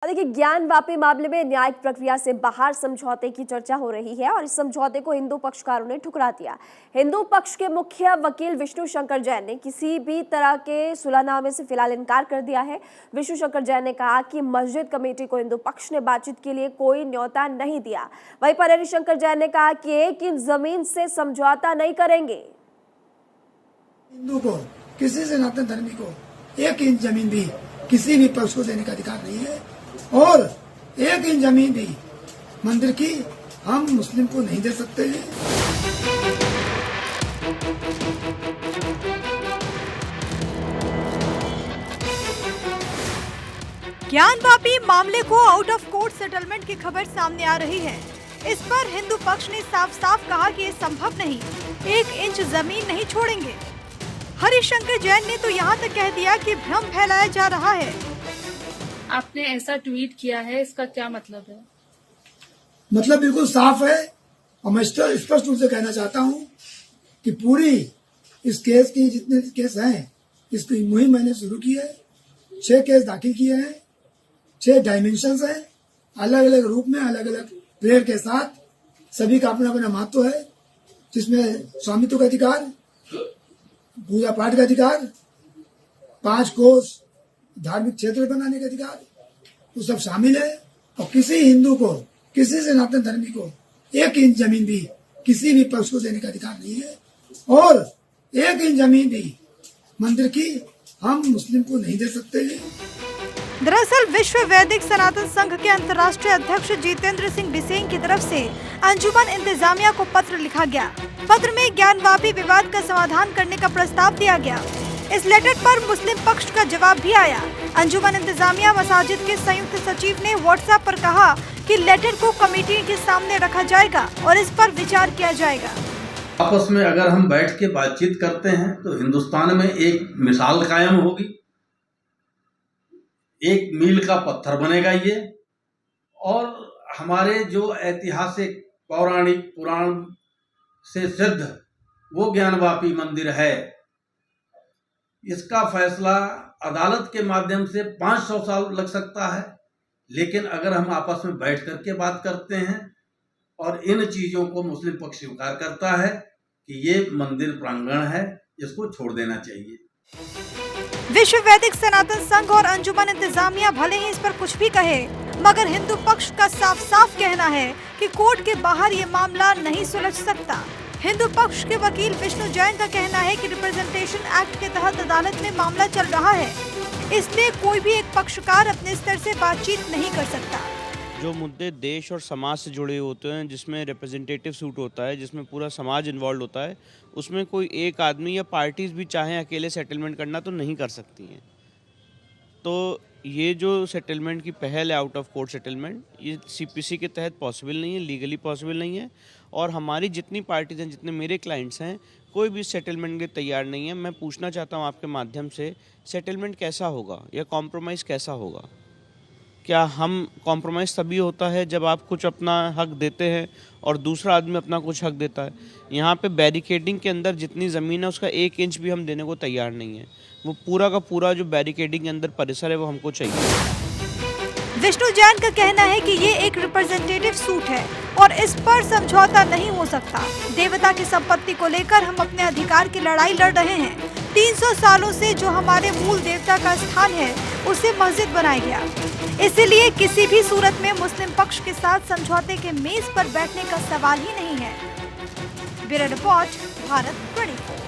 देखिए, ज्ञानवापी मामले में न्यायिक प्रक्रिया से बाहर समझौते की चर्चा हो रही है और इस समझौते को हिंदू पक्षकारों ने ठुकरा दिया। हिंदू पक्ष के मुख्य वकील विष्णु शंकर जैन ने किसी भी तरह के सुलहनामे से फिलहाल इनकार कर दिया है। विष्णु शंकर जैन ने कहा कि मस्जिद कमेटी को हिंदू पक्ष ने बातचीत के लिए कोई न्योता नहीं दिया। वहीं पर हरि शंकर जैन ने कहा कि एक इंच जमीन से समझौता नहीं करेंगे। हिंदू को, किसी सनातन धर्मी को एक इंच जमीन भी किसी भी पक्ष को देने का अधिकार नहीं है और एक इंच जमीन भी मंदिर की हम मुस्लिम को नहीं दे सकते हैं। ज्ञानवापी मामले को आउट ऑफ कोर्ट सेटलमेंट की खबर सामने आ रही है। इस पर हिंदू पक्ष ने साफ साफ कहा कि ये संभव नहीं, एक इंच जमीन नहीं छोड़ेंगे। हरि शंकर जैन ने तो यहाँ तक कह दिया कि भ्रम फैलाया जा रहा है। आपने ऐसा ट्वीट किया है, इसका क्या मतलब है? मतलब बिल्कुल साफ है और मैं स्पष्ट रूप से कहना चाहता हूँ कि पूरी इस केस की जितने केस हैं, इसकी मुहिम मैंने शुरू की है। 6 केस दाखिल किए हैं, 6 डायमेंशंस हैं, अलग अलग रूप में, अलग अलग प्रेयर के साथ। सभी का अपना अपना महत्व है, जिसमें स्वामित्व का अधिकार, पूजा पाठ का अधिकार, 5 कोस धार्मिक क्षेत्र बनाने का अधिकार, वो सब शामिल है। और किसी हिंदू को, किसी सनातन धर्मी को एक इंच जमीन भी किसी भी पक्ष को देने का अधिकार नहीं है और एक इंच जमीन भी मंदिर की हम मुस्लिम को नहीं दे सकते हैं। दरअसल विश्व वैदिक सनातन संघ के अंतर्राष्ट्रीय अध्यक्ष जितेंद्र सिंह बिसेन की तरफ से अंजुमन इंतजामिया को पत्र लिखा गया। पत्र में ज्ञानवापी विवाद का समाधान करने का प्रस्ताव दिया गया। इस लेटर पर मुस्लिम पक्ष का जवाब भी आया। अंजुमन इंतजामिया मसाजिद के संयुक्त सचिव ने व्हाट्सएप पर कहा कि लेटर को कमेटी के सामने रखा जाएगा और इस पर विचार किया जाएगा। आपस में अगर हम बैठ के बातचीत करते हैं तो हिंदुस्तान में एक मिसाल कायम होगी, एक मील का पत्थर बनेगा ये। और हमारे जो ऐतिहासिक पौराणिक पुराण से सिद्ध वो ज्ञानवापी मंदिर है, इसका फैसला अदालत के माध्यम से 500 साल लग सकता है। लेकिन अगर हम आपस में बैठ करके बात करते हैं और इन चीज़ों को मुस्लिम पक्ष स्वीकार करता है कि ये मंदिर प्रांगण है, इसको छोड़ देना चाहिए। विश्व वैदिक सनातन संघ और अंजुमन इंतजामिया भले ही इस पर कुछ भी कहे, मगर हिंदू पक्ष का साफ साफ कहना है कि कोर्ट के बाहर ये मामला नहीं सुलझ सकता। हिंदू पक्ष के वकील विष्णु जैन का कहना है कि रिप्रेजेंटेशन एक्ट के तहत अदालत में मामला चल रहा है, इसलिए कोई भी एक पक्षकार अपने स्तर से बातचीत नहीं कर सकता। जो मुद्दे देश और समाज से जुड़े होते हैं, जिसमें रिप्रेजेंटेटिव सूट होता है, जिसमें पूरा समाज इन्वॉल्व होता है, उसमें कोई एक आदमी या पार्टीज भी चाहें अकेले सेटलमेंट करना तो नहीं कर सकती हैं। तो ये जो सेटलमेंट की पहल है, आउट ऑफ कोर्ट सेटलमेंट, ये सीपीसी के तहत पॉसिबल नहीं है, लीगली पॉसिबल नहीं है। और हमारी जितनी पार्टीज हैं, जितने मेरे क्लाइंट्स हैं, कोई भी सेटलमेंट के तैयार नहीं है। मैं पूछना चाहता हूँ आपके माध्यम से, सेटलमेंट कैसा होगा या कॉम्प्रोमाइज़ कैसा होगा? क्या हम कॉम्प्रोमाइज़ तभी होता है जब आप कुछ अपना हक देते हैं और दूसरा आदमी अपना कुछ हक देता है? यहाँ पे बैरिकेडिंग के अंदर जितनी ज़मीन है उसका 1 इंच भी हम देने को तैयार नहीं है। वो पूरा का पूरा जो बैरिकेडिंग के अंदर परिसर है वो हमको चाहिए। विष्णु जैन का कहना है कि ये एक रिप्रेजेंटेटिव सूट है और इस पर समझौता नहीं हो सकता। देवता की संपत्ति को लेकर हम अपने अधिकार की लड़ाई लड़ रहे हैं। 300 सालों से जो हमारे मूल देवता का स्थान है उसे मस्जिद बनाया गया, इसीलिए किसी भी सूरत में मुस्लिम पक्ष के साथ समझौते के मेज पर बैठने का सवाल ही नहीं है। Bureau report, Bharat 24।